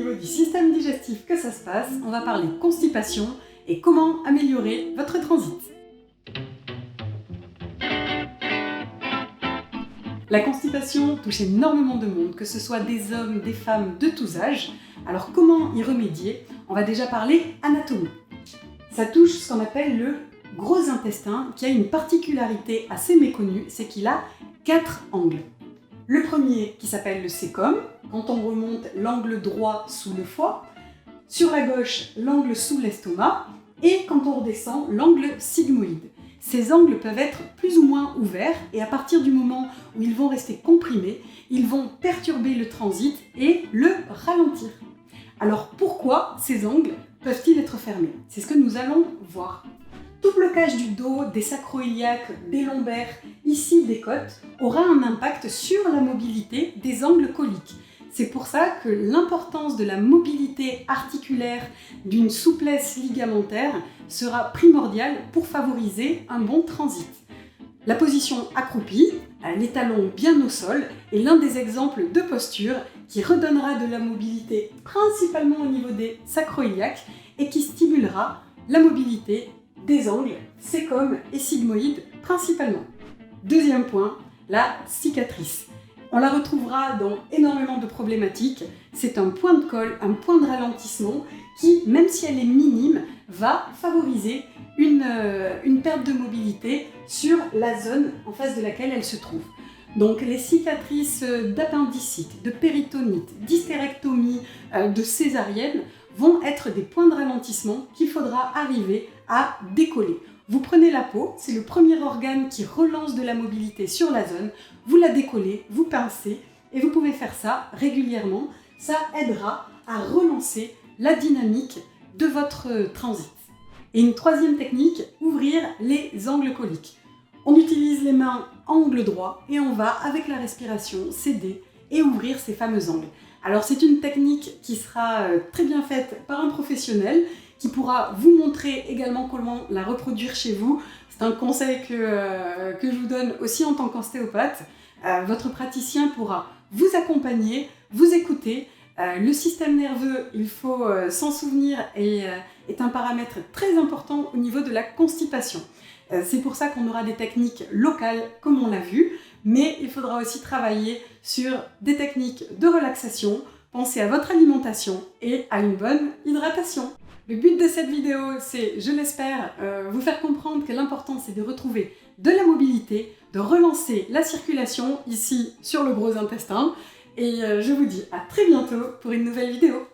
niveau du système digestif que ça se passe, on va parler constipation et comment améliorer votre transit. La constipation touche énormément de monde, que ce soit des hommes, des femmes de tous âges. Alors comment y remédier? On va déjà parler anatomie. Ça touche ce qu'on appelle le gros intestin, qui a une particularité assez méconnue, c'est qu'il a 4 angles. Le premier qui s'appelle le cécum, quand on remonte l'angle droit sous le foie, sur la gauche l'angle sous l'estomac, et quand on redescend l'angle sigmoïde. Ces angles peuvent être plus ou moins ouverts et à partir du moment où ils vont rester comprimés, ils vont perturber le transit et le ralentir. Alors pourquoi ces angles peuvent-ils être fermés? C'est ce que nous allons voir. Tout blocage du dos, des sacro-iliaques, des lombaires, ici des côtes, aura un impact sur la mobilité des angles coliques. C'est pour ça que l'importance de la mobilité articulaire, d'une souplesse ligamentaire, sera primordiale pour favoriser un bon transit. La position accroupie, les talons bien au sol, est l'un des exemples de posture qui redonnera de la mobilité principalement au niveau des sacro-iliaques et qui stimulera la mobilité des angles cécum et sigmoïde principalement. Deuxième point, la cicatrice. On la retrouvera dans énormément de problématiques. C'est un point de colle, un point de ralentissement qui, même si elle est minime, va favoriser une perte de mobilité sur la zone en face de laquelle elle se trouve. Donc les cicatrices d'appendicite, de péritonite, d'hystérectomie, de césarienne vont être des points de ralentissement qu'il faudra arriver à décoller. Vous prenez la peau, c'est le premier organe qui relance de la mobilité sur la zone, vous la décollez, vous pincez et vous pouvez faire ça régulièrement. Ça aidera à relancer la dynamique de votre transit. Et une troisième technique, ouvrir les angles coliques. On utilise les mains angle droit et on va, avec la respiration, s'aider et ouvrir ces fameux angles. Alors c'est une technique qui sera très bien faite par un professionnel qui pourra vous montrer également comment la reproduire chez vous. C'est un conseil que je vous donne aussi en tant qu'ostéopathe. Votre praticien pourra vous accompagner, vous écouter. Le système nerveux, il faut s'en souvenir, est un paramètre très important au niveau de la constipation. C'est pour ça qu'on aura des techniques locales, comme on l'a vu, mais il faudra aussi travailler sur des techniques de relaxation, penser à votre alimentation et à une bonne hydratation. Le but de cette vidéo, c'est, je l'espère, vous faire comprendre que l'important c'est de retrouver de la mobilité, de relancer la circulation ici sur le gros intestin. Et je vous dis à très bientôt pour une nouvelle vidéo.